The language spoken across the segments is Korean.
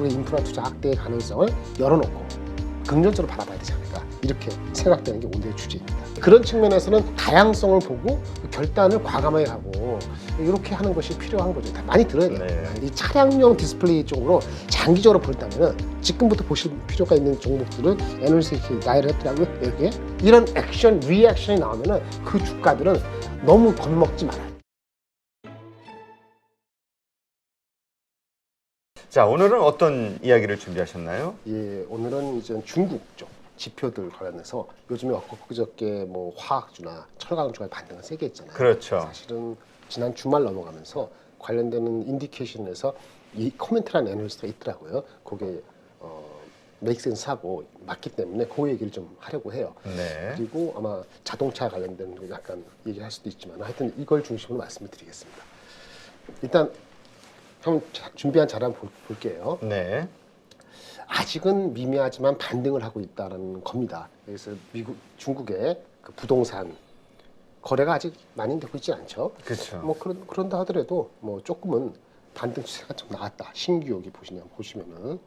중국의 인프라 투자 확대의 가능성을 열어놓고 긍정적으로 바라봐야 되지 않을까 이렇게 생각되는 게 오늘의 주제입니다. 그런 측면에서는 다양성을 보고 결단을 과감하게 하고 이렇게 하는 것이 필요한 거죠. 다 많이 들어야 돼요. 네. 이 차량용 디스플레이 쪽으로 장기적으로 본다면 지금부터 보실 필요가 있는 종목들은 에너지 다이렉트라고 이렇게 이런 액션, 리액션이 나오면은 그 주가들은 너무 겁먹지 말아요. 자, 오늘은 어떤 이야기를 준비하셨나요? 예, 오늘은 이제 중국 쪽 지표들 관련해서 요즘에 엊그저께 뭐 화학주나 철강주가 반등은 세게 했잖아요. 그렇죠. 사실은 지난 주말 넘어가면서 관련되는 인디케이션에서 이 코멘트라는 애널리스트가 있더라고요. 그게 메이크센스하고 맞기 때문에 그 얘기를 좀 하려고 해요. 네. 그리고 아마 자동차 관련된 거 약간 얘기할 수도 있지만 하여튼 이걸 중심으로 말씀을 드리겠습니다. 일단 형 준비한 자료 한번 볼게요. 네. 아직은 미미하지만 반등을 하고 있다는 겁니다. 그래서 중국의 그 부동산 거래가 아직 많이 되고 있지 않죠. 그렇죠. 뭐 그런다 하더라도 뭐 조금은 반등 추세가 좀 나왔다. 신규 여기 보시면은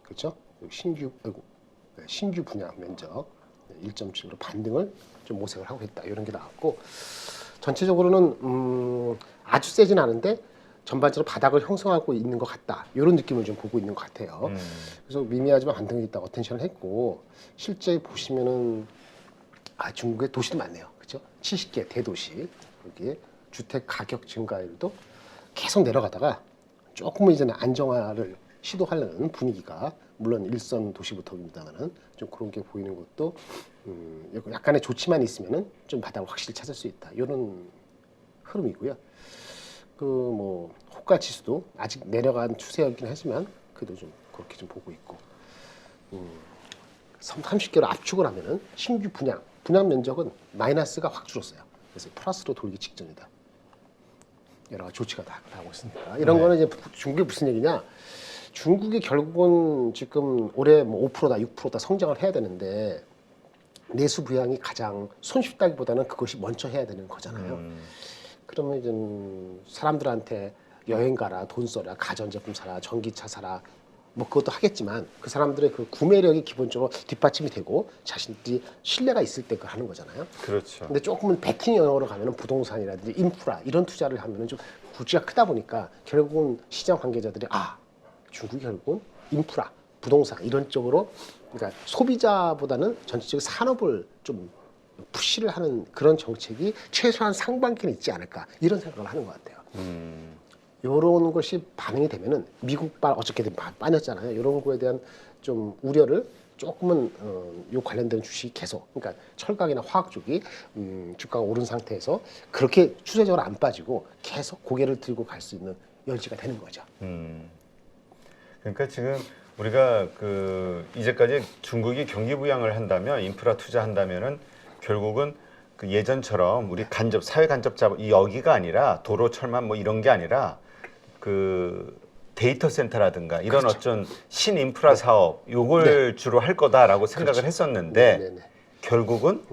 그렇죠. 신규 분양 면적 1.7으로 반등을 좀 모색을 하고 있다. 이런 게 나왔고 전체적으로는 아주 세진 않은데 전반적으로 바닥을 형성하고 있는 것 같다. 이런 느낌을 좀 보고 있는 것 같아요. 그래서 미미하지만 반등이 있다고 어텐션을 했고 실제 보시면은 중국에 도시도 많네요. 그렇죠? 70개 대도시 여기에 주택 가격 증가율도 계속 내려가다가 조금은 이제는 안정화를 시도하려는 분위기가 물론 일선 도시부터입니다만은 좀 그런 게 보이는 것도 약간의 조치만 있으면은 좀 바닥을 확실히 찾을 수 있다. 이런 흐름이고요. 그 뭐 호가 지수도 아직 내려간 추세였긴 하지만 그래도 좀 그렇게 좀 보고 있고 30개로 압축을 하면은 신규 분양 면적은 마이너스가 확 줄었어요. 그래서 플러스로 돌기 직전이다. 여러 가지 조치가 다 나오고 있으니까 이런 거는 이제 중국이 무슨 얘기냐? 중국이 결국은 지금 올해 뭐 5%다 6%다 성장을 해야 되는데 내수 부양이 가장 손쉽다기보다는 그것이 먼저 해야 되는 거잖아요. 그러면 이제 사람들한테 여행 가라, 돈 써라, 가전제품 사라, 전기차 사라, 뭐 그것도 하겠지만 그 사람들의 그 구매력이 기본적으로 뒷받침이 되고 자신들이 신뢰가 있을 때 그걸 하는 거잖아요. 그렇죠. 근데 조금은 베팅 영역으로 가면은 부동산이라든지 인프라 이런 투자를 하면은 좀 부지가 크다 보니까 결국은 시장 관계자들이 중국이 결국은 인프라, 부동산 이런 쪽으로 그러니까 소비자보다는 전체적인 산업을 좀 푸시를 하는 그런 정책이 최소한 상반기는 있지 않을까 이런 생각을 하는 것 같아요. 이런 것이 반영이 되면은 미국발 어저께도 빠졌잖아요. 이런 거에 대한 좀 우려를 조금은 요 관련된 주식이 계속 그러니까 철강이나 화학 쪽이 주가가 오른 상태에서 그렇게 추세적으로 안 빠지고 계속 고개를 들고 갈 수 있는 여지가 되는 거죠. 그러니까 지금 우리가 그 이제까지 중국이 경기 부양을 한다면 인프라 투자한다면은 결국은 그 예전처럼 우리 사회 간접자 이 여기가 아니라 도로 철만 뭐 이런 게 아니라 그 데이터 센터라든가 이런 그렇죠. 어떤 신인프라 사업 요걸 주로 할 거다라고 생각을 그렇죠. 했었는데 결국은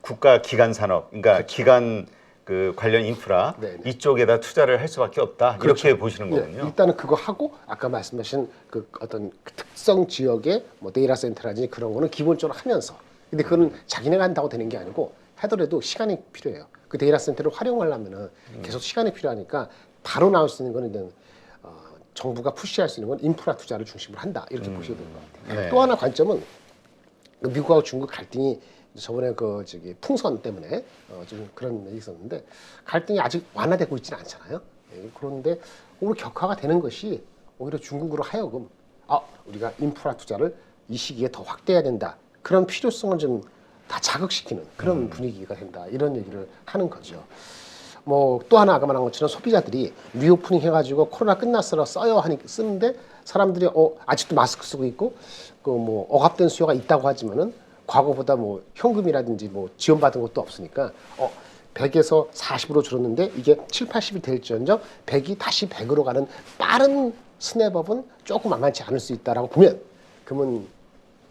국가 기간 산업 그러니까 기간 그 관련 인프라 이쪽에다 투자를 할 수밖에 없다. 그렇죠. 이렇게 보시는 거군요. 일단은 그거 하고 아까 말씀하신 그 어떤 특성 지역의 뭐 데이터 센터라든지 그런 거는 기본적으로 하면서 근데 그거는 자기네가 한다고 되는 게 아니고 하더라도 시간이 필요해요. 그 데이터 센터를 활용하려면은 계속 시간이 필요하니까 바로 나올 수 있는 거는 이제 정부가 푸시할 수 있는 건 인프라 투자를 중심으로 한다 이렇게 보셔야 되는 것 같아요. 네. 또 하나 관점은 미국하고 중국 갈등이 저번에 풍선 때문에 좀 그런 일이 있었는데 갈등이 아직 완화되고 있지는 않잖아요. 그런데 오히려 격화가 되는 것이 오히려 중국으로 하여금 우리가 인프라 투자를 이 시기에 더 확대해야 된다. 그런 필요성을 좀 다 자극시키는 그런 분위기가 된다. 이런 얘기를 하는 거죠. 뭐 또 하나 아까 말한 것처럼 소비자들이 리오프닝 해가지고 코로나 끝났으라 써요 하니 쓰는데 사람들이 아직도 마스크 쓰고 있고 그 뭐 억압된 수요가 있다고 하지만은 과거보다 뭐 현금이라든지 뭐 지원받은 것도 없으니까 100에서 40으로 줄었는데 이게 7, 80이 될지언정 100이 다시 100으로 가는 빠른 스냅업은 조금 만만치 않을 수 있다라고 보면 그러면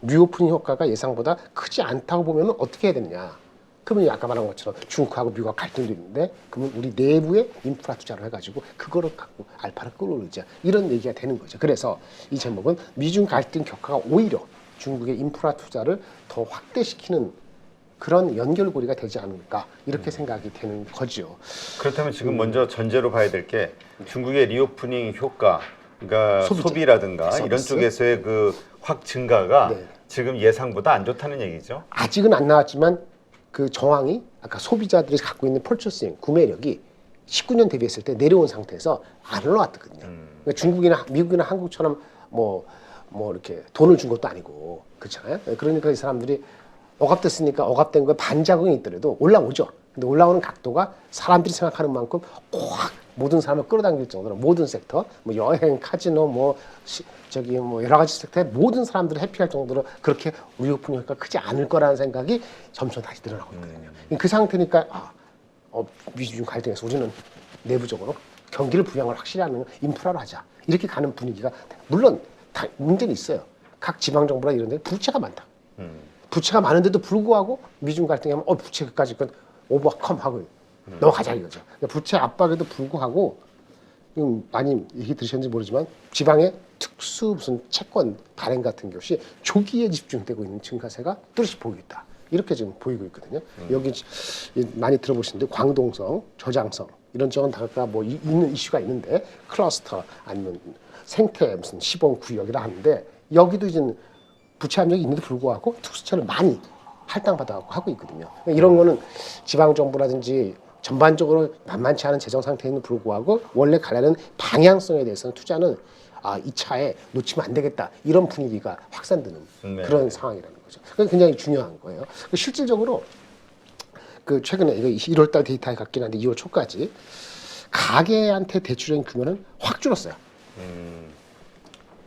리오프닝 효과가 예상보다 크지 않다고 보면 어떻게 해야 되느냐. 그러면 아까 말한 것처럼 중국하고 미국하고 갈등도 있는데 그러면 우리 내부에 인프라 투자를 해가지고 그거를 갖고 알파를 끌어올리자 이런 얘기가 되는 거죠. 그래서 이 제목은 미중 갈등 격화가 오히려 중국의 인프라 투자를 더 확대시키는 그런 연결고리가 되지 않을까 이렇게 생각이 되는 거죠. 그렇다면 지금 먼저 전제로 봐야 될 게 중국의 리오프닝 효과, 그러니까 소비재, 소비라든가 서비스. 이런 쪽에서의 그 확 증가가 네. 지금 예상보다 안 좋다는 얘기죠. 아직은 안 나왔지만 그 정황이 아까 소비자들이 갖고 있는 펄처싱 구매력이 19년 대비했을 때 내려온 상태에서 안 올라왔거든요. 그러니까 중국이나 미국이나 한국처럼 뭐 이렇게 돈을 준 것도 아니고 그렇잖아요. 그러니까 이 사람들이 억압됐으니까 억압된 거에 반작용이 있더라도 올라오죠. 근데 올라오는 각도가 사람들이 생각하는 만큼 확 모든 사람을 끌어당길 정도로 모든 섹터, 뭐 여행, 카지노, 뭐 여러 가지 섹터에 모든 사람들을 해피할 정도로 그렇게 리오프닝 효과가 크지 않을 거라는 생각이 점점 다시 늘어나고 있거든요. 그 상태니까 미중 갈등에서 우리는 내부적으로 경기를 부양을 확실히 하는 인프라로 하자 이렇게 가는 분위기가 물론 문제는 있어요. 각 지방 정부나 이런 데 부채가 많다. 부채가 많은데도 불구하고 미중 갈등이 하면 부채까지 오버컴 하고 넘어가자 이거죠. 그러니까 부채 압박에도 불구하고 많이 얘기 들으셨는지 모르지만 지방의 특수 무슨 채권 발행 같은 것이 조기에 집중되고 있는 증가세가 뚜렷이 보이고 있다. 이렇게 지금 보이고 있거든요. 여기 많이 들어보시는데 광동성, 저장성 이런 쪽은 다 뭐 있는 이슈가 있는데 클러스터 아니면 생태 무슨 시범 구역이라 하는데 여기도 이제 부채 압력이 있는데 불구하고 특수채를 많이 할당받아갖고 하고 있거든요. 이런 거는 지방 정부라든지 전반적으로 만만치 않은 재정 상태에는 불구하고 원래 가려는 방향성에 대해서는 투자는 이 차에 놓치면 안 되겠다 이런 분위기가 확산되는 네. 그런 상황이라는 거죠. 그게 굉장히 중요한 거예요. 실질적으로 그 최근에 이거 1월달 데이터에 같긴 한데 2월 초까지 가계한테 대출한 규모는 확 줄었어요.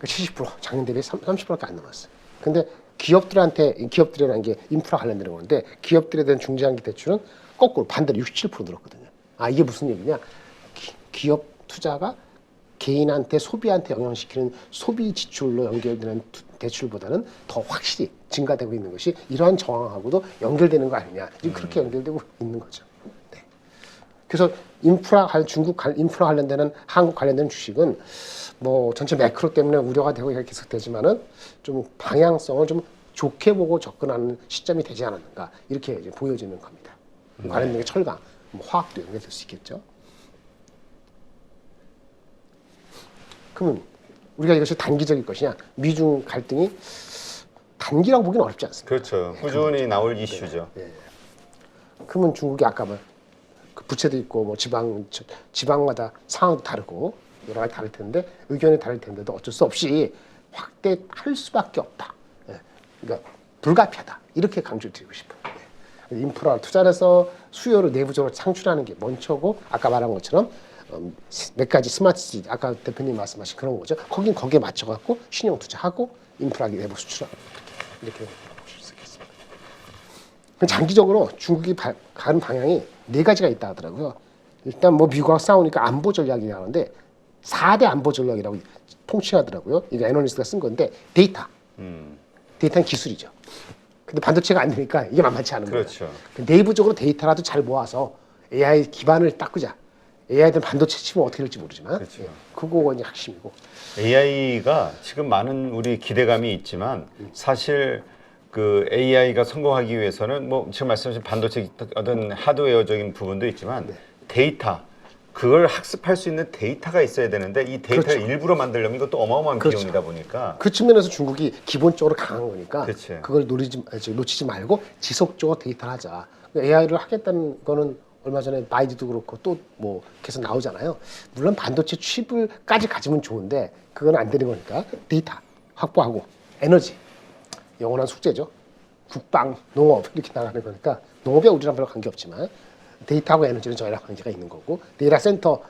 70% 작년 대비 30%밖에 안 남았어요. 근데 기업들이라는 게 인프라 관련되는 건데 기업들에 대한 중장기 대출은 거꾸로 반대로 67% 늘었거든요. 이게 무슨 얘기냐? 기업 투자가 개인한테 소비한테 영향시키는 소비 지출로 연결되는 대출보다는 더 확실히 증가되고 있는 것이 이러한 정황하고도 연결되는 거 아니냐? 지금 그렇게 연결되고 있는 거죠. 네. 그래서 중국 인프라 관련되는 한국 관련된 주식은 뭐 전체 매크로 때문에 우려가 되고 이렇게 계속되지만은 좀 방향성을 좀 좋게 보고 접근하는 시점이 되지 않았는가 이렇게 이제 보여지는 겁니다. 관련된 게 철강, 뭐 화학도 연결될 수 있겠죠. 그러면 우리가 이것이 단기적일 것이냐? 미중 갈등이 단기라고 보기는 어렵지 않습니다. 그렇죠. 꾸준히 나올 이슈죠. 네. 그러면 중국이 아까 그 부채도 있고 뭐 지방마다 상황도 다르고 여러 가지 다를 텐데 의견이 다를 텐데도 어쩔 수 없이 확대할 수밖에 없다. 그러니까 불가피하다. 이렇게 강조드리고 싶어요. 인프라 투자를 해서 수요를 내부적으로 창출하는 게 먼저고 아까 말한 것처럼 몇 가지 스마트시티 아까 대표님 말씀하신 그런 거죠. 거기에 맞춰갖고 신용 투자하고 인프라 내부 수출하고 이렇게 보실 수 있겠습니다. 장기적으로 중국이 가는 방향이 네 가지가 있다 하더라고요. 일단 뭐 미국하고 싸우니까 안보 전략이 나오는데 4대 안보 전략이라고 통칭하더라고요. 이게 애널리스트가 쓴 건데 데이터는 기술이죠. 근데 반도체가 안 되니까 이게 만만치 않은 거예요. 그렇죠. 내부적으로 데이터라도 잘 모아서 AI 기반을 닦으자. AI들 반도체 치면 어떻게 될지 모르지만 그렇죠. 그거가 이제 핵심이고. AI가 지금 많은 우리 기대감이 있지만 사실 그 AI가 성공하기 위해서는 뭐 지금 말씀하신 반도체 어떤 하드웨어적인 부분도 있지만 데이터 그걸 학습할 수 있는 데이터가 있어야 되는데 이 데이터를 그렇죠. 일부러 만들려면 이것도 어마어마한 그렇죠. 비용이다 보니까 그 측면에서 중국이 기본적으로 강한 거니까 그렇죠. 그걸 놓치지 말고 지속적으로 데이터를 하자. AI를 하겠다는 거는 얼마 전에 바이두도 그렇고 또 뭐 계속 나오잖아요. 물론 반도체 칩을까지 가지면 좋은데 그건 안 되는 거니까 데이터 확보하고 에너지 영원한 숙제죠. 국방, 농업 이렇게 나가는 거니까 농업에 우리랑 별로 관계 없지만 데이터하고 에너지는 저희랑 관계가 있는 거고 데이터 센터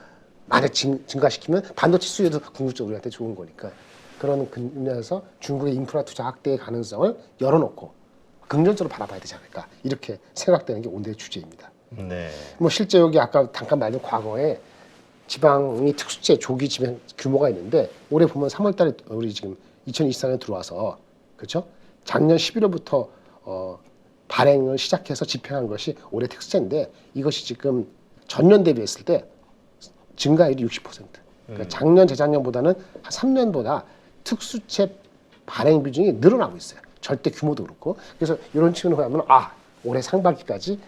만약 증가시키면 반도체 수요도 궁극적으로 우리한테 좋은 거니까 그런 측면에서 중국의 인프라 투자 확대의 가능성을 열어놓고 긍정적으로 바라봐야 되지 않을까 이렇게 생각되는 게 오늘의 주제입니다. 네. 뭐 실제 여기 아까 잠깐 말한 과거에 지방이 특수채 조기 지명 규모가 있는데 올해 보면 3월달에 우리 지금 2024년 들어와서 그렇죠? 작년 11월부터 발행을 시작해서 집행한 것이 올해 특수제인데 이것이 지금 전년 대비했을 때 증가율이 60%. 그러니까 작년 재작년보다는 한 3년보다 특수채 발행 비중이 늘어나고 있어요. 절대 규모도 그렇고. 그래서 이런 측면으로 가면 올해 상반기까지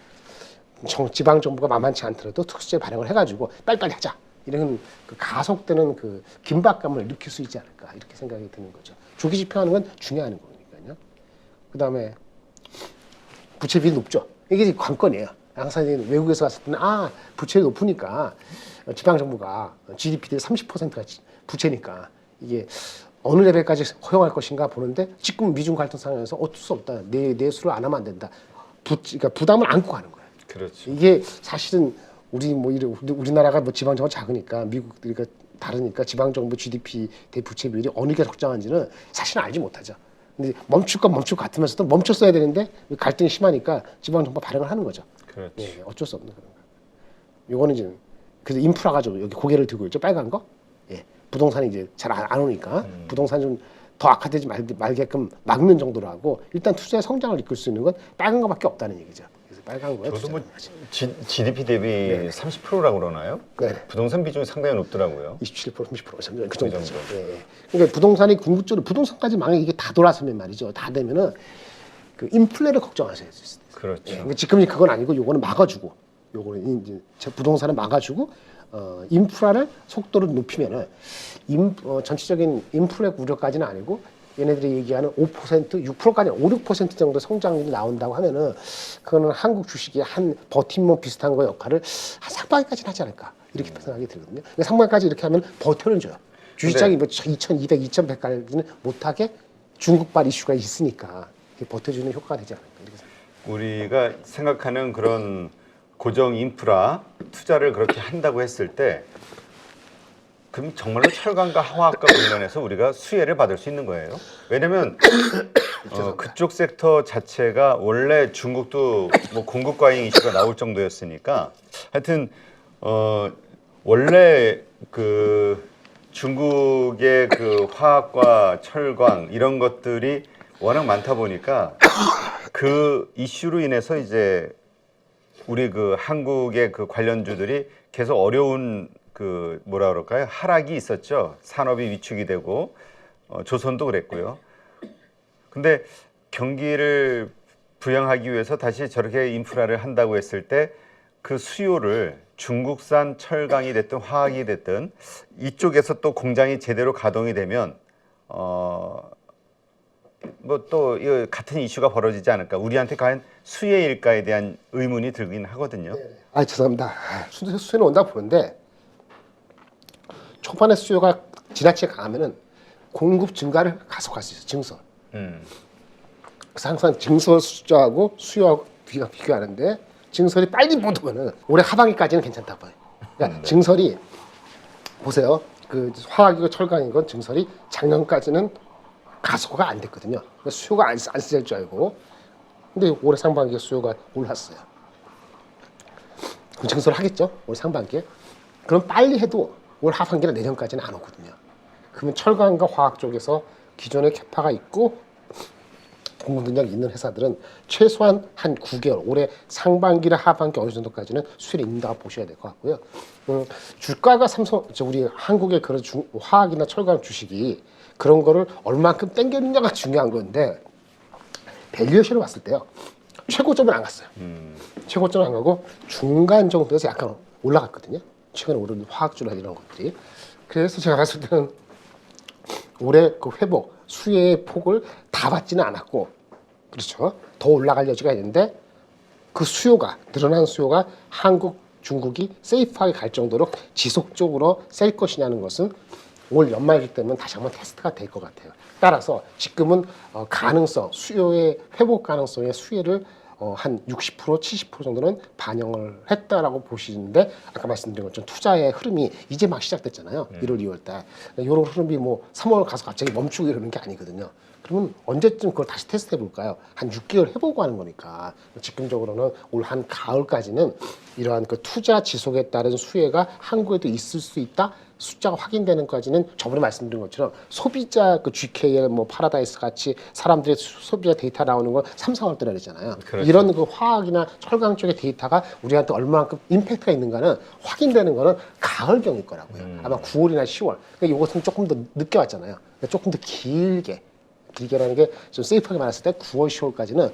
지방 정부가 만만치 않더라도 특수채 발행을 해가지고 빨리빨리 하자. 이런 그 가속되는 그 긴박감을 느낄 수 있지 않을까 이렇게 생각이 드는 거죠. 조기 집행하는 건 중요한 거니까요. 그다음에 부채비율이 높죠. 이게 관건이에요. 항상 외국에서 갔을 때는 부채가 높으니까 지방 정부가 GDP 대비 30%가 부채니까 이게 어느 레벨까지 허용할 것인가 보는데 지금 미중 갈등 상황에서 어쩔 수 없다. 내수를 안 하면 안 된다. 그러니까 부담을 안고 가는 거예요. 그렇죠. 이게 사실은 우리나라가 뭐 지방 정부가 작으니까 미국 그러니까 다르니까 지방 정부 GDP 대 부채 비율이 어느 게 적정한지는 사실은 알지 못하죠. 근데 멈출 건 멈출 것 같으면서도 멈췄어야 되는데 갈등이 심하니까 지방 정부가 발행을 하는 거죠. 그렇죠. 예, 어쩔 수 없는 그런 거. 요거는 이제 그래서 인프라 가지고 여기 고개를 들고 있죠. 빨간 거. 예. 부동산이 이제 잘 안 오니까 부동산 좀 더 악화되지 말게끔 막는 정도로 하고 일단 투자의 성장을 이끌 수 있는 건 빨간 거밖에 없다는 얘기죠. 그래서 빨간 거에 저도 뭐 투자를 하지. GDP 대비 30%라고 그러나요? 네. 부동산 비중이 상당히 높더라고요. 27%, 30% 그 정도죠. 정도. 예. 그러니까 부동산이 궁극적으로 부동산까지 만약 이게 다 돌아서면 말이죠. 다 되면은 그 인플레를 걱정하셔야 될 수 있어요. 그렇죠. 예. 근데 지금이 그건 아니고 요거는 막아주고 요거는 이제 부동산을 막아주고 인프라를 속도를 높이면은 전체적인 인플레 우려까지는 아니고 얘네들이 얘기하는 5%, 6%까지 5, 6% 정도 성장률이 나온다고 하면은 그거는 한국 주식이 한 버팀목 비슷한 거 역할을 한 상반기까지는 하지 않을까 이렇게 생각이 들거든요. 그러니까 상반기까지 이렇게 하면 버텨는 줘요. 주식장이 뭐 2,200, 2,100까지는 못하게 중국발 이슈가 있으니까 버텨주는 효과가 되지 않을까 이렇게 생각합니다. 우리가 생각하는 그런 고정 인프라 투자를 그렇게 한다고 했을 때 그럼 정말로 철강과 화학과 관련해서 우리가 수혜를 받을 수 있는 거예요? 왜냐하면 그쪽 섹터 자체가 원래 중국도 뭐 공급 과잉 이슈가 나올 정도였으니까 하여튼 원래 그 중국의 그 화학과 철강 이런 것들이 워낙 많다 보니까 그 이슈로 인해서 이제 우리 그 한국의 그 관련주들이 계속 어려운 그 뭐라 그럴까요? 하락이 있었죠. 산업이 위축이 되고 조선도 그랬고요. 근데 경기를 부양하기 위해서 다시 저렇게 인프라를 한다고 했을 때 그 수요를 중국산 철강이 됐든 화학이 됐든 이쪽에서 또 공장이 제대로 가동이 되면 뭐 또 같은 이슈가 벌어지지 않을까? 우리한테 과연 수혜일까에 대한 의문이 들긴 하거든요. 죄송합니다. 수요는 온다 보는데 초반에 수요가 지나치게 강하면은 공급 증가를 가속할 수 있어요. 증설. 그래서 항상 증설 숫자하고 수요하고 비교하는데 증설이 빨리 못 오면은 올해 하반기까지는 괜찮다고 봐요. 그러니까 증설이 보세요. 그 화학이고 철강이건 증설이 작년까지는 가속화가 안 됐거든요. 그러니까 수요가 안 쓰일 줄 알고. 근데 올해 상반기에 수요가 올랐어요. 그럼 증설을 하겠죠? 올 상반기에. 그럼 빨리 해도 올 하반기나 내년까지는 안 오거든요. 그러면 철강과 화학 쪽에서 기존의 캐파가 있고 공급 능력이 있는 회사들은 최소한 한 9개월, 올해 상반기나 하반기 어느 정도까지는 수혜를 입는다고 보셔야 될 것 같고요. 주가가 우리 한국의 그런 화학이나 철강 주식이 그런 거를 얼만큼 땡겼느냐가 중요한 건데 밸류에이션을 봤을 때요. 최고점은 안 갔어요. 최고점은 안 가고 중간 정도에서 약간 올라갔거든요. 최근에 오른 화학주나 이런 것들이. 그래서 제가 봤을 때는 올해 그 회복, 수혜의 폭을 다 받지는 않았고, 그렇죠. 더 올라갈 여지가 있는데 그 수요가, 늘어난 수요가 한국, 중국이 세이프하게 갈 정도로 지속적으로 셀 것이냐는 것은 올 연말이기 때문에 다시 한번 테스트가 될 것 같아요. 따라서 지금은 가능성, 수요의 회복 가능성의 수혜를 한 60%, 70% 정도는 반영을 했다라고 보시는데 아까 말씀드린 것처럼 투자의 흐름이 이제 막 시작됐잖아요. 1월, 2월 달. 이런 흐름이 뭐 3월 가서 갑자기 멈추고 이러는 게 아니거든요. 그러면 언제쯤 그걸 다시 테스트 해볼까요? 한 6개월 해보고 하는 거니까 지금적으로는 올 한 가을까지는 이러한 그 투자 지속에 따른 수혜가 한국에도 있을 수 있다. 숫자가 확인되는 까지는 저번에 말씀드린 것처럼 소비자 그 GKL 뭐 파라다이스 같이 사람들의 소비자 데이터 나오는 건 3, 4월 달이잖아요. 그렇죠. 이런 그 화학이나 철강 쪽의 데이터가 우리한테 얼마만큼 임팩트가 있는가는 확인되는 거는 가을경일 거라고요. 아마 9월이나 10월. 그러니까 이것은 조금 더 늦게 왔잖아요. 그러니까 조금 더 길게라는 게 좀 세이프하게 말했을 때 9월, 10월까지는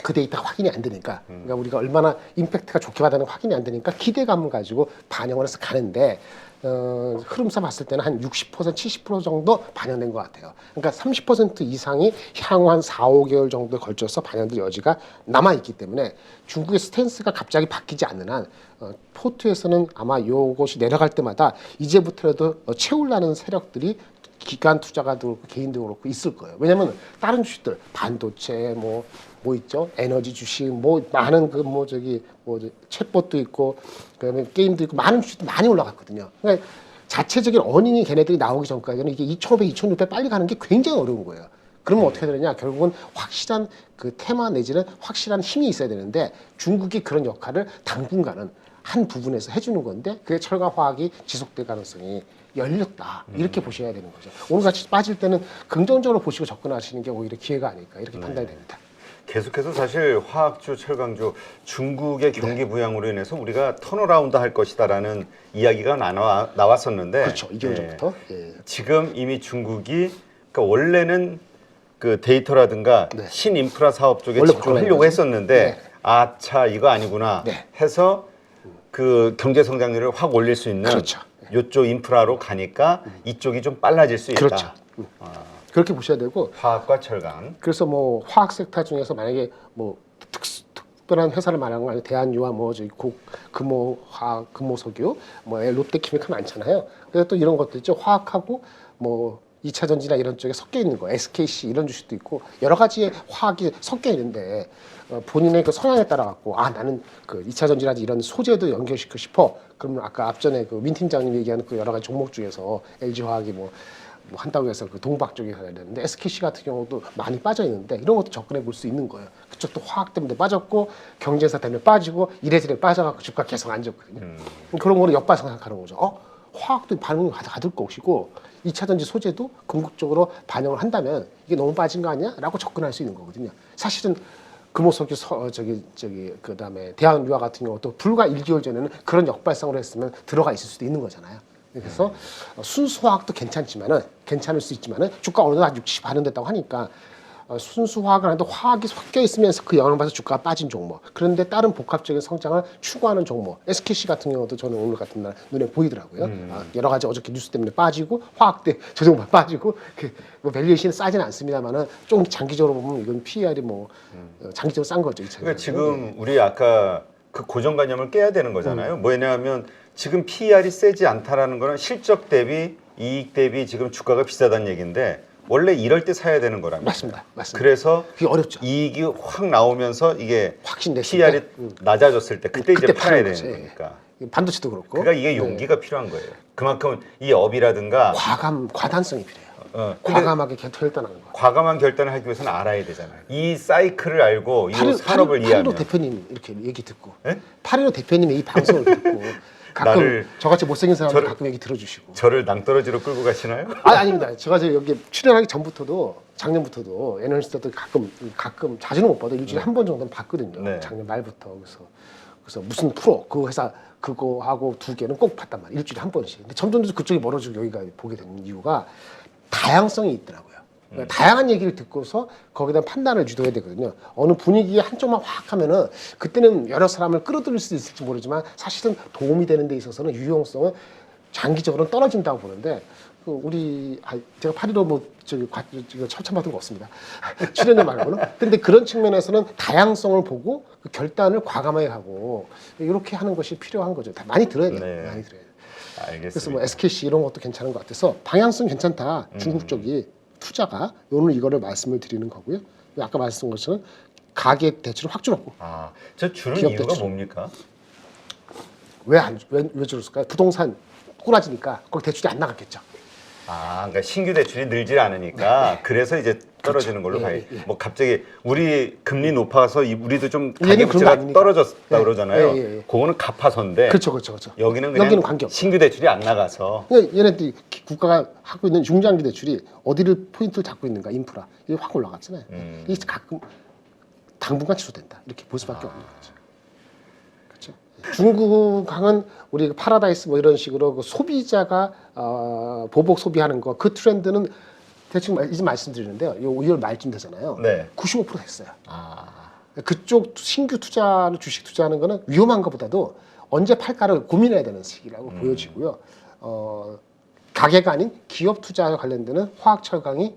그 데이터가 확인이 안 되니까, 그러니까 우리가 얼마나 임팩트가 좋게 받는 확인이 안 되니까 기대감을 가지고 반영을 해서 가는데, 흐름상 봤을 때는 한 60%, 70% 정도 반영된 것 같아요. 그러니까 30% 이상이 향후 한 4, 5개월 정도에 걸쳐서 반영될 여지가 남아있기 때문에 중국의 스탠스가 갑자기 바뀌지 않는 한 포트에서는 아마 요것이 내려갈 때마다 이제부터라도 채우려는 세력들이 기관 투자가도 그렇고 개인도 그렇고 있을 거예요. 왜냐면 다른 주식들 반도체 뭐 있죠? 에너지 주식 뭐 많은 그 뭐 저기 뭐 챗봇도 있고 그다음에 게임도 있고 많은 주식도 많이 올라갔거든요. 그러니까 자체적인 어닝이 걔네들이 나오기 전까지는 이게 2,500, 2,600 빨리 가는 게 굉장히 어려운 거예요. 그러면 어떻게 되느냐? 결국은 확실한 그 테마 내지는 확실한 힘이 있어야 되는데 중국이 그런 역할을 당분간은 한 부분에서 해주는 건데 그게 철강 화학이 지속될 가능성이 열렸다 이렇게 보셔야 되는 거죠. 오늘 같이 빠질 때는 긍정적으로 보시고 접근하시는 게 오히려 기회가 아닐까 이렇게 판단이 됩니다. 계속해서 사실 화학주, 철강주 중국의 경기 부양으로 인해서 우리가 턴어라운드 할 것이다라는 이야기가 나왔었는데 그렇죠. 2개월 전부터. 예. 지금 이미 중국이 그러니까 원래는 그 데이터라든가 네. 신인프라 사업 쪽에 원래 집중하려고 거지. 했었는데 네. 아차 이거 아니구나 네. 해서 그 경제 성장률을 확 올릴 수 있는 그렇죠. 이쪽 인프라로 가니까 이쪽이 좀 빨라질 수 있다. 그렇죠. 그렇게 보셔야 되고 화학과 철강. 그래서 뭐 화학 섹터 중에서 만약에 뭐 특별한 회사를 말하는 거 아니에요. 대한유화 뭐 저기 금호화학, 금호석유 뭐 롯데케미칼 많잖아요. 그래서 또 이런 것도 있죠. 화학하고 뭐 2차 전지나 이런 쪽에 섞여 있는 거, SKC 이런 주식도 있고 여러 가지의 화학이 섞여 있는데 본인의 그 성향에 따라 갖고 나는 그 2차 전지라든지 이런 소재도 연결시키고 싶어. 그러면 아까 앞전에 그 민 팀장님 얘기하는 그 여러 가지 종목 중에서 LG 화학이 뭐 한다고 해서 그 동박 쪽에 가야 되는데 SKC 같은 경우도 많이 빠져 있는데 이런 것도 접근해 볼 수 있는 거예요. 그쪽도 화학 때문에 빠졌고 경제사 때문에 빠지고 이래저래 빠져갖고 주가 계속 안 좋거든요. 그런 거는 역발상하는 거죠. 화학도 반응이 받을 것이고 2차 전지 소재도 궁극적으로 반영을 한다면 이게 너무 빠진 거 아니야? 라고 접근할 수 있는 거거든요. 사실은 금호석유 그다음에 대한유화 같은 경우도 불과 1개월 전에는 그런 역발상으로 했으면 들어가 있을 수도 있는 거잖아요. 그래서 순수화학도 괜찮을 수 있지만은 주가 어느 정도 한 60 반영됐다고 하니까 순수화학은 한데 화학이 섞여 있으면서 그 영향을 받아서 주가가 빠진 종목. 그런데 다른 복합적인 성장을 추구하는 종목. SKC 같은 경우도 저는 오늘 같은 날 눈에 보이더라고요. 여러 가지 어저께 뉴스 때문에 빠지고 화학대 저 정도 빠지고 뭐 밸류에이션은 싸지는 않습니다만은 좀 장기적으로 보면 이건 PER이 장기적으로 싼 거죠. 그러니까 지금 우리 아까 그 고정관념을 깨야 되는 거잖아요. 뭐냐면 지금 PER이 세지 않다라는 거는 실적 대비 이익 대비 지금 주가가 비싸다는 얘기인데 원래 이럴 때 사야 되는 거랍니다. 맞습니다. 그래서 그게 어렵죠. 이익이 확 나오면서 이게 확신됐을 PER이 때, 낮아졌을 때 그때 이제 팔아야 파는 되는 거지. 거니까. 반도체도 그렇고. 그러니까 이게 용기가 필요한 거예요. 그만큼 이 업이라든가 과단성이 필요해요. 근데 과감하게 결단하는 거. 과감한 결단을 하기 위해서는 알아야 되잖아요. 이 사이클을 알고 이 산업을 이해하면. 8.15 대표님 이렇게 얘기 듣고 네? 8.15 대표님의 이 방송을 듣고 가끔 저같이 못생긴 사람들 가끔 얘기 들어주시고 저를 낭떠러지로 끌고 가시나요? 아닙니다. 제가 여기 출연하기 전부터도 작년부터도 애널리스트들 가끔 자주는 못 봐도 일주일에 한 번 정도는 봤거든요. 네. 작년 말부터 그래서 무슨 프로 그 회사 그거 하고 2개는 꼭 봤단 말이에요. 일주일에 한 번씩. 근데 점점 그쪽이 멀어지고 여기가 보게 되는 이유가 다양성이 있더라고요. 그러니까 다양한 얘기를 듣고서 거기에 대한 판단을 유도해야 되거든요. 어느 분위기에 한쪽만 확 하면은 그때는 여러 사람을 끌어들일 수 있을지 모르지만 사실은 도움이 되는 데 있어서는 유용성은 장기적으로는 떨어진다고 보는데 제가 8.15 처참받은 거 없습니다. 출연료 말고는. 근데 그런 측면에서는 다양성을 보고 그 결단을 과감하게 하고 이렇게 하는 것이 필요한 거죠. 많이 들어야 돼요. 네. 많이 들어야 돼요. 알겠습니다. 그래서 뭐 SKC 이런 것도 괜찮은 것 같아서 방향성 괜찮다. 중국 쪽이 투자가 오늘 이거를 말씀을 드리는 거고요. 아까 말씀한 것처럼 가계 대출을 확 줄었고. 저 줄은 기업 이유가 대출. 뭡니까? 왜 줄었을까요? 부동산 꾸라지니까 거기 대출이 안 나갔겠죠. 그러니까 신규 대출이 늘지 않으니까 그래서 이제 떨어지는 걸로 그렇죠. 봐요. 뭐 갑자기 우리 금리 높아서 우리도 좀 얘는 그런 거 가계부채가 아니니까. 떨어졌다 그러잖아요. 예. 그거는 갚아서인데 그렇죠. 여기는 그냥 여기는 관계없어. 신규 대출이 안 나가서 그러니까 얘네들이 국가가 하고 있는 중장기 대출이 어디를 포인트를 잡고 있는가 인프라 이게 확 올라갔잖아요. 이게 가끔 당분간 취소된다 이렇게 볼 수밖에 없는 거죠. 그렇죠. 중국항은 우리 파라다이스 뭐 이런 식으로 그 소비자가 보복 소비하는 거 그 트렌드는 대충 이제 말씀드리는데요. 요 2월 말쯤 되잖아요. 네. 95% 됐어요. 그쪽 신규 투자는 주식 투자하는 거는 위험한 것보다도 언제 팔까를 고민해야 되는 시기라고 보여지고요. 가계가 아닌 기업 투자에 관련되는 화학 철강이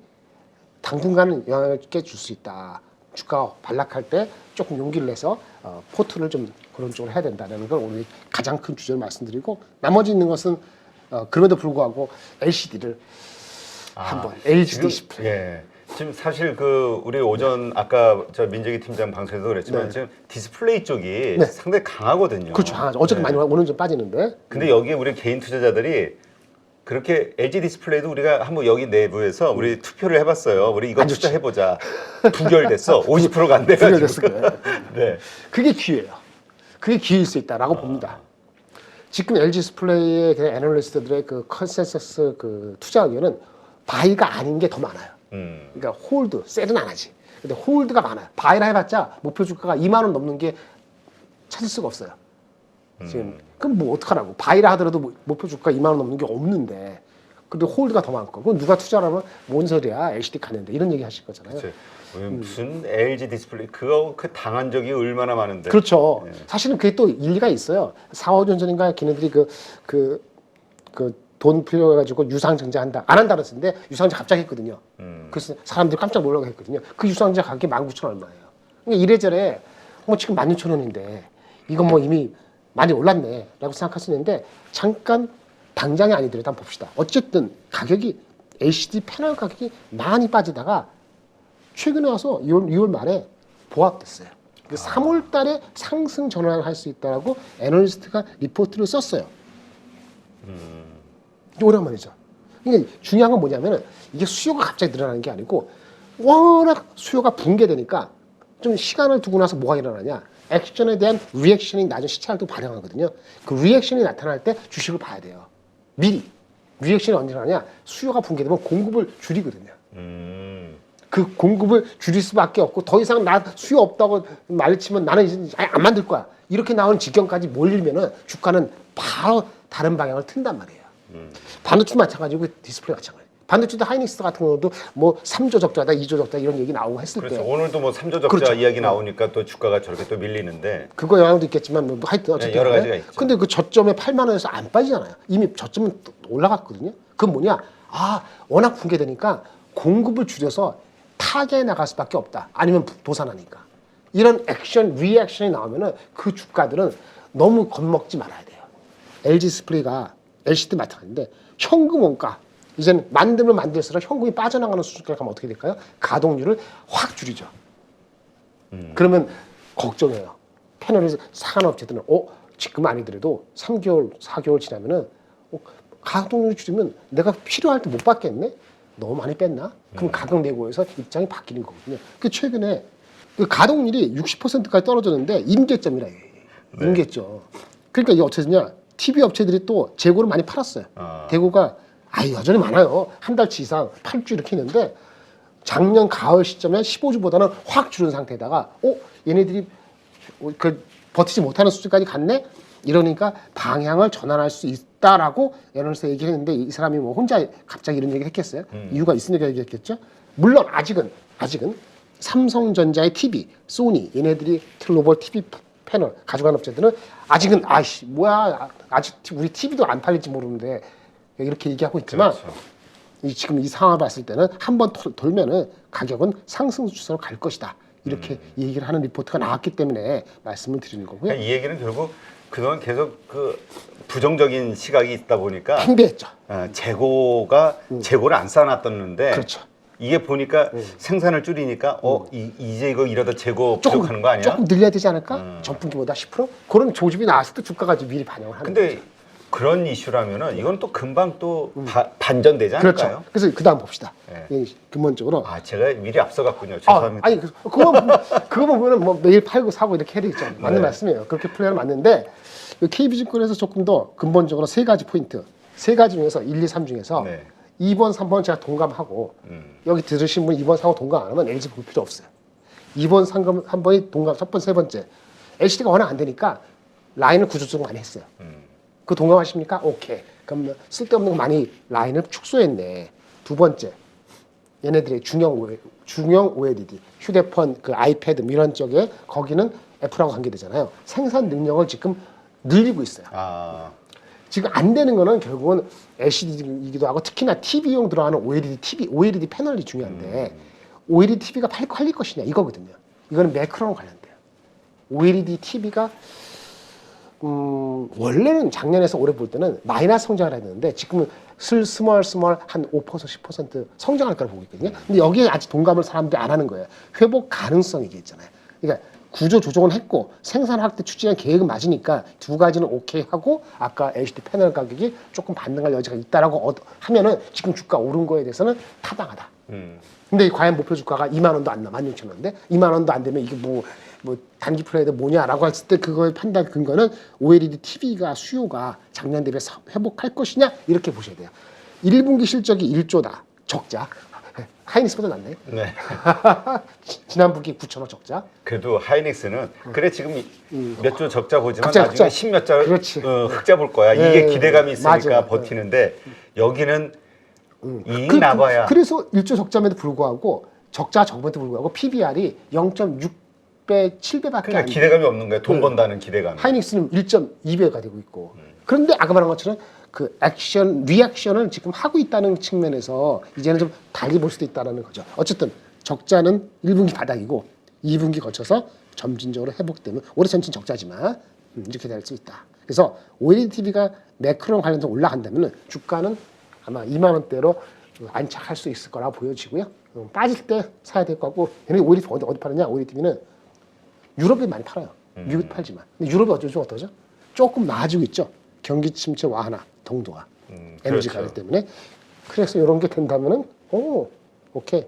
당분간은 영향을 줄 수 있다. 주가가 반락할 때 조금 용기를 내서 포트를 좀 그런 쪽으로 해야 된다는 걸 오늘 가장 큰 주제를 말씀드리고 나머지 있는 것은 그럼에도 불구하고 LCD를 한번 LG 디스플레이. 예. 지금 사실 그 우리 오전 아까 저 민재기 팀장 방송에서도 그랬지만 네. 지금 디스플레이 쪽이 네. 상당히 강하거든요. 그렇죠. 어저께 네. 많이 오늘 좀 빠지는데. 근데 여기에 우리 개인 투자자들이 그렇게 LG 디스플레이도 우리가 한번 여기 내부에서 우리 투표를 해봤어요. 우리 이거 안 좋지. 투자해보자. 부결됐어. 50%가 안 돼가지고. 부결됐을 거예요. 네. 그게 기회예요. 그게 기회일 수 있다라고 봅니다. 지금 LG 디스플레이의 그 애널리스트들의 그 컨센서스 그 투자 의견은 바이가 아닌 게 더 많아요. 그러니까 홀드, 셀은 안 하지. 근데 홀드가 많아요. 바이라 해봤자 목표 주가가 2만 원 넘는 게 찾을 수가 없어요. 지금 그럼 뭐 어떡하라고? 바이라 하더라도 목표 주가 2만 원 넘는 게 없는데. 근데 홀드가 더 많고. 그럼 누가 투자하면 뭔 소리야? LCD 가는데 이런 얘기 하실 거잖아요. 그치. 무슨 LG 디스플레이 그거 그 당한 적이 얼마나 많은데. 그렇죠. 네. 사실은 그게 또 일리가 있어요. 4, 5년 전인가 걔네들이 돈 필요해가지고 유상증자한다. 안 한다 그랬는데 유상증자 갑자기 했거든요. 그래서 사람들이 깜짝 놀라고 했거든요. 그 유상증자 가격이 19,000원 얼마예요. 그러니까 이래저래 뭐 지금 16,000원인데 이건 뭐 이미 많이 올랐네 라고 생각할 수 있는데 잠깐 당장이 아니더라도 한번 봅시다. 어쨌든 가격이 LCD 패널 가격이 많이 빠지다가 최근에 와서 2월 말에 보합됐어요. 3월 달에 상승 전환을 할 수 있다고 애널리스트가 리포트를 썼어요. 오랜만이죠. 그러니까 중요한 건 뭐냐면은 이게 수요가 갑자기 늘어나는 게 아니고 워낙 수요가 붕괴되니까 좀 시간을 두고 나서 뭐가 일어나냐. 액션에 대한 리액션이 낮은 시차를 또 반영하거든요. 그 리액션이 나타날 때 주식을 봐야 돼요. 미리. 리액션이 언제 나냐. 수요가 붕괴되면 공급을 줄이거든요. 그 공급을 줄일 수밖에 없고 더 이상 나 수요 없다고 말치면 나는 이제 안 만들 거야. 이렇게 나오는 지경까지 몰리면은 주가는 바로 다른 방향을 튼단 말이에요. 반도체 마찬가지고 디스플레이 마찬가지. 반도체도 하이닉스 같은 경우도 뭐 3조 적자다, 2조 적자 이런 얘기 나오고 했을 그렇죠. 때 오늘도 뭐 3조 적자 그렇죠. 이야기 나오니까 또 주가가 저렇게 또 밀리는데. 그거 영향도 있겠지만 뭐 하여튼 어쨌든 여러 가지가 있죠. 근데 그 저점에 8만 원에서 안 빠지잖아요. 이미 저점은 올라갔거든요. 그건 뭐냐? 워낙 붕괴되니까 공급을 줄여서 타겟에 나갈 수밖에 없다. 아니면 도산하니까. 이런 액션, 리액션이 나오면은 그 주가들은 너무 겁먹지 말아야 돼요. LG 디스플레이가 LCD 마찬가지인데 현금 원가 이제는 만들면 만들수록 현금이 빠져나가는 수준까지 가면 어떻게 될까요? 가동률을 확 줄이죠. 그러면 걱정해요. 패널에서 사가는 업체들은 지금 아니더라도 3개월, 4개월 지나면은 가동률을 줄이면 내가 필요할 때 못 받겠네? 너무 많이 뺐나? 그럼 가격 내고에서 입장이 바뀌는 거거든요. 그 최근에 그 가동률이 60%까지 떨어졌는데 임계점이라 해요. 임계점. 그러니까 이게 어떻게 되냐? TV 업체들이 또 재고를 많이 팔았어요. 재고가 여전히 많아요. 한 달치 이상 8주 이렇게 있는데 작년 가을 시점에 15주보다는 확 줄은 상태에다가 얘네들이 버티지 못하는 수준까지 갔네? 이러니까 방향을 전환할 수 있다라고 애널리스트가 얘기했는데 이 사람이 뭐 혼자 갑자기 이런 얘기를 했겠어요? 이유가 있으니까 얘기했겠죠? 물론 아직은 삼성전자의 TV, 소니 얘네들이 글로벌 TV 패널 가져간 업체들은 아직은 아직 우리 TV도 안 팔릴지 모르는데 이렇게 얘기하고 있지만 그렇죠. 지금 이 상황을 봤을 때는 한번 돌면은 가격은 상승 추세로 갈 것이다. 이렇게 얘기를 하는 리포트가 나왔기 때문에 말씀을 드리는 거고요. 그러니까 이 얘기는 결국 그동안 계속 그 부정적인 시각이 있다 보니까 팽배했죠. 재고를 안 쌓아놨었는데 그렇죠. 이게 보니까 생산을 줄이니까 이제 이거 이러다 재고 부족하는 거 아니야? 조금 늘려야 되지 않을까? 전분기보다 10%? 그런 조짐이 나왔을 때 주가가 좀 미리 반영을 하는 근데 거죠. 그런 이슈라면은 이건 또 금방 또 반전되지 않을까요? 그렇죠. 그래서 그 다음 봅시다. 네. 근본적으로. 아, 제가 미리 앞서갔군요. 죄송합니다. 아니 그거 보면은 뭐 매일 팔고 사고 이렇게 해야 되겠죠. 맞는 네. 말씀이에요. 그렇게 플레이하면 맞는데 KB증권에서 조금 더 근본적으로 세 가지 포인트, 세 가지 중에서 1, 2, 3 중에서 네. 2번, 3번 제가 동감하고 여기 들으신 분 2번, 3번 동감 안 하면 LG 볼 필요 없어요. 2번, 3번이 동감, 첫 번째, 세 번째. LCD가 워낙 안 되니까 라인을 구조조정 많이 했어요. 그 동감하십니까? 오케이. 그럼 쓸데없는 거 많이 라인을 축소했네. 두 번째, 얘네들의 중형 OLED, 휴대폰, 그 아이패드 이런 쪽에 거기는 애플하고 관계되잖아요. 생산 능력을 지금 늘리고 있어요. 아, 지금 안 되는 거는 결국은 LCD이기도 하고 특히나 TV용 들어가는 OLED 패널이 중요한데 OLED TV가 팔릴 것이냐 이거거든요. 이거는 매크로랑 관련돼요. OLED TV가 원래는 작년에서 올해 볼 때는 마이너스 성장을 했는데 지금은 스멀 한 5% 10% 성장할 거라고 보고 있거든요. 근데 여기에 아직 동감을 사람들이 안 하는 거예요. 회복 가능성이 이게 있잖아요. 그러니까 구조 조정은 했고 생산 확대 추진한 계획은 맞으니까 두 가지는 오케이 하고 아까 LCD 패널 가격이 조금 반등할 여지가 있다라고 하면은 지금 주가 오른 거에 대해서는 타당하다. 근데 과연 목표 주가가 2만 원도 안 나, 16,000원인데 2만 원도 안 되면 이게 뭐 단기 플레이드 뭐냐라고 했을 때 그거의 판단 근거는 OLED TV가 수요가 작년 대비 회복할 것이냐 이렇게 보셔야 돼요. 1분기 실적이 1조다. 적자. 하이닉스보다 낫네. 네. 지난 분기 9천억 적자. 그래도 하이닉스는 그래 지금 몇 조 적자 보지만 흑자, 나중에 흑자. 10몇 자 그렇지. 흑자 볼 거야. 네, 이게 기대감이 있으니까 맞아요. 버티는데 여기는 이익 나봐야. 그래서 1조 적자임에도 불구하고 적자 적음에도 불구하고 PBR이 0.6배, 7배밖에 안 그러니까 돼. 기대감이 없는 거야. 돈 번다는 기대감. 하이닉스는 1.2배가 되고 있고. 그런데 아까 말한 것처럼 그 리액션을 지금 하고 있다는 측면에서 이제는 좀 달리 볼 수도 있다는 거죠. 어쨌든 적자는 1분기 바닥이고 2분기 거쳐서 점진적으로 회복되면 올해 전체는 적자지만 이렇게 될 수 있다. 그래서 OLED TV가 매크로랑 관련해서 올라간다면 주가는 아마 2만 원대로 안착할 수 있을 거라고 보여지고요. 빠질 때 사야 될 것 같고 얘네 OLED 어디 팔느냐? OLED TV는 유럽에 많이 팔아요. 미국도 팔지만. 근데 유럽이 어떠죠? 조금 나아지고 있죠. 경기 침체 완화 정도가 에너지 그렇죠. 가격 때문에. 그래서 이런 게 된다면은 오케이.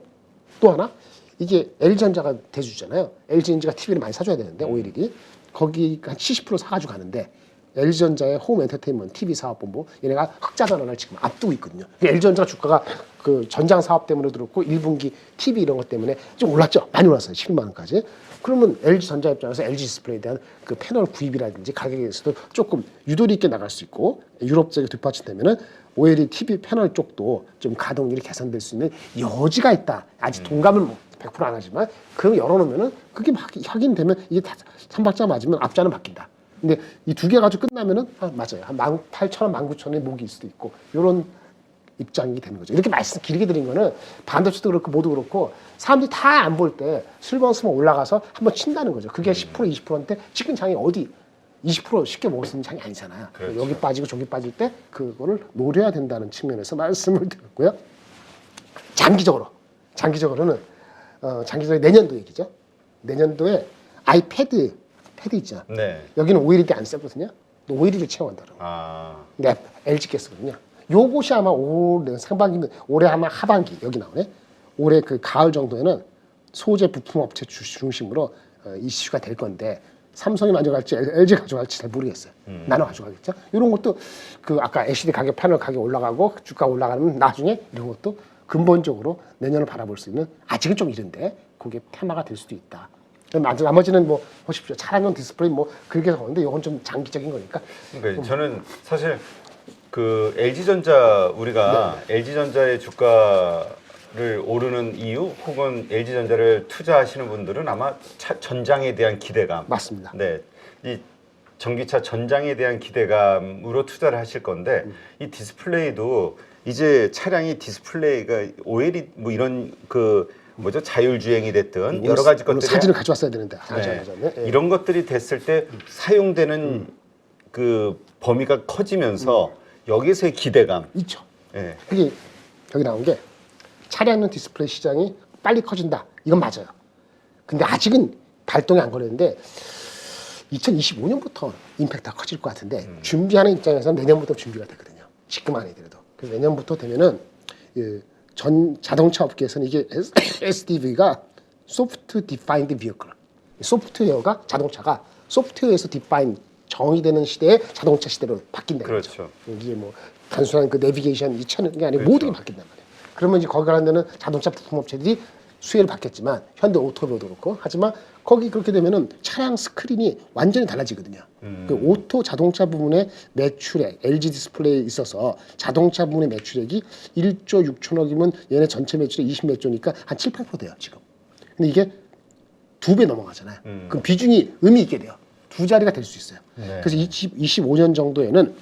또 하나 이게 LG전자가 대주잖아요. LG전자가 TV를 많이 사줘야 되는데 OLED 거기 한 70% 사가지고 가는데 LG전자의 홈 엔터테인먼트 TV 사업본부 얘네가 흑자 전환을 지금 앞두고 있거든요. LG전자 주가가 그 전장 사업 때문에 그렇고 1분기 TV 이런 것 때문에 좀 올랐죠. 많이 올랐어요. 12만 원까지. 그러면 LG전자 입장에서 LG 디스플레이에 대한 그 패널 구입이라든지 가격에서도 조금 유도리 있게 나갈 수 있고 유럽 쪽에 뒷받침되면은 OLED TV 패널 쪽도 좀 가동률이 개선될 수 있는 여지가 있다. 아직 동감은 100%안 하지만 그걸 열어놓으면은 그게 확인되면 이게 다 3박자 맞으면 앞자는 바뀐다. 근데 이 두 개 가지고 끝나면은 맞아요. 한 18,000원, 19,000원의 목이 있을 수도 있고 이런 입장이 되는 거죠. 이렇게 말씀 길게 드린 거는 반도체도 그렇고 모두 그렇고 사람들이 다 안 볼 때 슬렁슬렁 올라가서 한번 친다는 거죠. 그게 10% 20%인데 지금 장이 어디 20% 쉽게 먹을 수 있는 장이 아니잖아요. 그렇죠. 여기 빠지고 저기 빠질 때 그거를 노려야 된다는 측면에서 말씀을 드렸고요. 장기적으로는 장기적으로 내년도 얘기죠. 내년도에 아이패드 패드 있잖아. 네. 여기는 OLED 안 쓰거든요. OLED를 채워간다는 거. 아, 근데 LG께 쓰거든요. 요것이 아마 올해 상반기, 올해 아마 하반기 여기 나오네. 올해 그 가을 정도에는 소재 부품 업체 중심으로 이슈가 될 건데 삼성이 가져갈지 LG 가져갈지 잘 모르겠어요. 나눠 가져가겠죠. 이런 것도 그 아까 LCD 가격 패널 가격 올라가고 주가 올라가면 나중에 이런 것도 근본적으로 내년을 바라볼 수 있는 아직은 좀 이른데 그게 테마가 될 수도 있다. 나머지는 뭐 보십시오. 차량용 디스플레이 뭐 그렇게 하는데 이건 좀 장기적인 거니까. 그러니까 저는 사실 그 LG전자 우리가 LG전자의 주가를 오르는 이유 혹은 LG전자를 투자하시는 분들은 아마 전장에 대한 기대감. 맞습니다. 네, 이 전기차 전장에 대한 기대감으로 투자를 하실 건데 이 디스플레이도 이제 차량이 디스플레이가 OLED 뭐 이런 그 뭐죠 자율주행이 됐든 여러 가지 것들이 사진을 가져왔어야 되는데 이런 것들이 됐을 때 사용되는 그 범위가 커지면서 여기서의 기대감 있죠. 예. 그게 여기 나온 게 차량용 디스플레이 시장이 빨리 커진다. 이건 맞아요. 근데 아직은 발동이 안 걸렸는데 2025년부터 임팩트가 커질 것 같은데 준비하는 입장에서는 내년부터 준비가 되거든요. 지금 아니더라도. 그래서 내년부터 되면은 전 자동차 업계에서는 이게 SDV가 소프트 디파인드 비어클. 소프트웨어가 자동차가 소프트웨어에서 디파인 정의되는 시대에 자동차 시대로 바뀐다는 그렇죠. 거죠. 이게 뭐 단순한 그 내비게이션 이차는 게 아니고 그렇죠. 모든 게 바뀐단 말이에요. 그러면 이제 거기 가는 데는 자동차 부품업체들이 수혜를 받겠지만 현대 오토모도 그렇고 하지만 거기 그렇게 되면은 차량 스크린이 완전히 달라지거든요. 그 오토 자동차 부분의 매출액 LG 디스플레이에 있어서 자동차 부분의 매출액이 1조 6천억이면 얘네 전체 매출액 20몇 조니까 한 7, 8% 돼요 지금. 근데 이게 2배 넘어가잖아요. 그럼 비중이 의미 있게 돼요. 두 자리가 될 수 있어요. 네. 그래서 25년 정도에는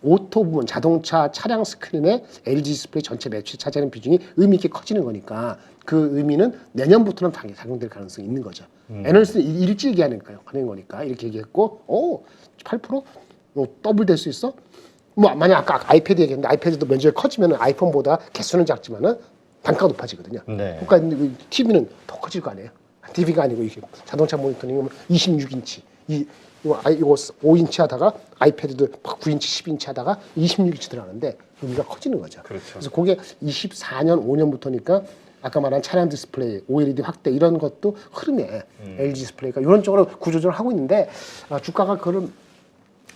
오토 부분, 자동차 차량 스크린에 LG 디스플레이 전체 매출 차지하는 비중이 의미 있게 커지는 거니까 그 의미는 내년부터는 당연히 작용될 가능성이 있는 거죠. 애널리스트는 일찍 얘기하는 거니까 이렇게 얘기했고, 8%? 더블 될 수 있어? 뭐 만약 아까 아이패드 얘기했는데 아이패드도 면적이 커지면 아이폰보다 개수는 작지만은 단가가 높아지거든요. 네. 그러니까 TV는 더 커질 거 아니에요. TV가 아니고 이게 자동차 모니터링은 26인치, 이거 5인치 하다가 아이패드도 9인치, 10인치 하다가 26인치 들어가는데 의미가 커지는 거죠. 그렇죠. 그래서 그게 24년, 5년부터니까 아까 말한 차량 디스플레이, OLED 확대 이런 것도 흐름에 LG 디스플레이가 이런 쪽으로 구조조정을 하고 있는데 주가가 그걸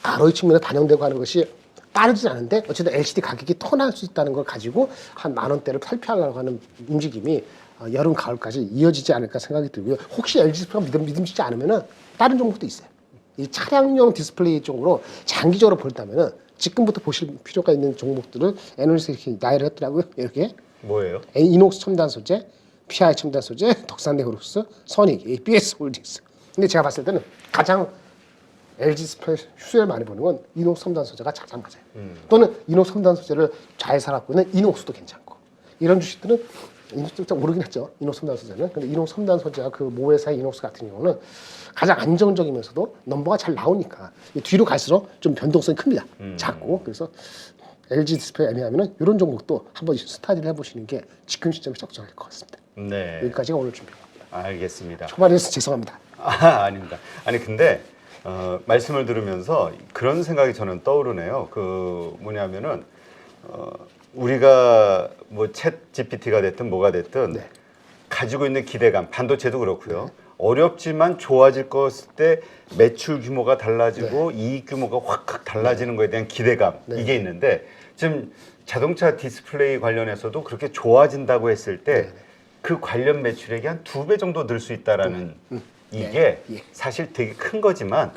ROE 측면에 반영되고 하는 것이 빠르진 않은데 어쨌든 LCD 가격이 턴할 수 있다는 걸 가지고 한 10,000원대를 살펴하려고 하는 움직임이 여름, 가을까지 이어지지 않을까 생각이 들고요. 혹시 LG 디스플레이가 믿음직지 않으면은 다른 종목도 있어요. 이 차량용 디스플레이 쪽으로 장기적으로 볼다면은 지금부터 보실 필요가 있는 종목들을 애널리스트 이렇게 나열을 했더라고요. 이렇게 뭐예요? 이녹스 첨단 소재, PI 첨단 소재, 덕산대 그룹스, 선익, ABS 홀딩스. 근데 제가 봤을 때는 가장 LG 디스플레이 수혜를 많이 보는 건 이녹스 첨단 소재가 가장 맞아요. 또는 이녹스 첨단 소재를 잘 살았고 있는 이녹스도 괜찮고 이런 주식들은 이녹스 좀 모르긴 했죠. 이녹스 첨단 소재는. 근데 이녹스 첨단 소재와 그 모회사 이녹스 같은 경우는 가장 안정적이면서도 넘버가 잘 나오니까 뒤로 갈수록 좀 변동성이 큽니다. 작고 그래서 LG 디스플레이 애매하면은 이런 종목도 한번 스타디를 해보시는 게 지금 시점에 적절할 것 같습니다. 네. 여기까지가 오늘 준비한 겁니다. 알겠습니다. 초반에서 죄송합니다. 아닙니다. 아니 근데 말씀을 들으면서 그런 생각이 저는 떠오르네요. 그 뭐냐면은 우리가 뭐 챗 GPT가 됐든 뭐가 됐든 네. 가지고 있는 기대감, 반도체도 그렇고요. 어렵지만 좋아질 것일 때 매출 규모가 달라지고 이익 규모가 확 달라지는 거에 대한 기대감 이게 있는데 지금 자동차 디스플레이 관련해서도 그렇게 좋아진다고 했을 때 그 관련 매출액이 한 2배 정도 늘 수 있다라는 이게 사실 되게 큰 거지만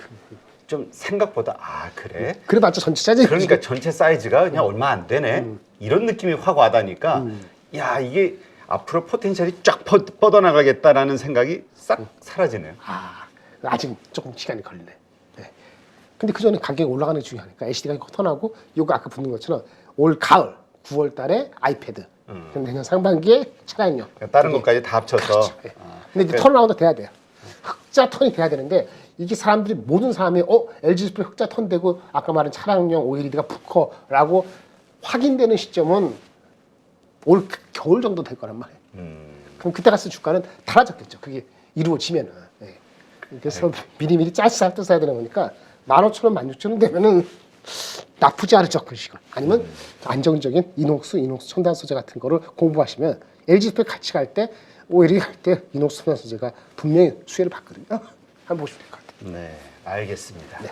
좀 생각보다 그래? 그래봤자 전체 짜증이 그러니까 전체 사이즈가 그냥 얼마 안 되네 이런 느낌이 확 와닿으니까 야 이게 앞으로 포텐셜이 쫙 뻗어나가겠다라는 생각이 싹 사라지네요. 아직 조금 시간이 걸리네. 네. 근데 그 전에 가격이 올라가는 게 중요하니까 LCD가 턴하고 요거 아까 붙는 것처럼 올 가을 9월 달에 아이패드 그럼 내년 상반기에 차량용 다른 것까지 다 합쳐서 그렇죠. 네. 근데 이제 턴라운드 돼야 돼요. 흑자 턴이 돼야 되는데 이게 사람들이 모든 사람이 LG 디스플레이 흑자 턴 되고 아까 말한 차량용 OLED가 붙어라고 확인되는 시점은 올 겨울 정도 될 거란 말이에요. 그럼 그때 갔을 주가는 달라졌겠죠. 그게 이루어지면은. 네. 그래서 미리미리 짤쌀 뜯어야 되는 거니까 15,000원, 16,000원 되면은 나쁘지 않을 접근식을 아니면 안정적인 이녹스 첨단 소재 같은 거를 공부하시면 LG 디스플레이 같이 갈 때 OLED 갈 때 이녹스 첨단 소재가 분명히 수혜를 받거든요. 한번 보시면 될 것 같아요. 네, 알겠습니다. 네.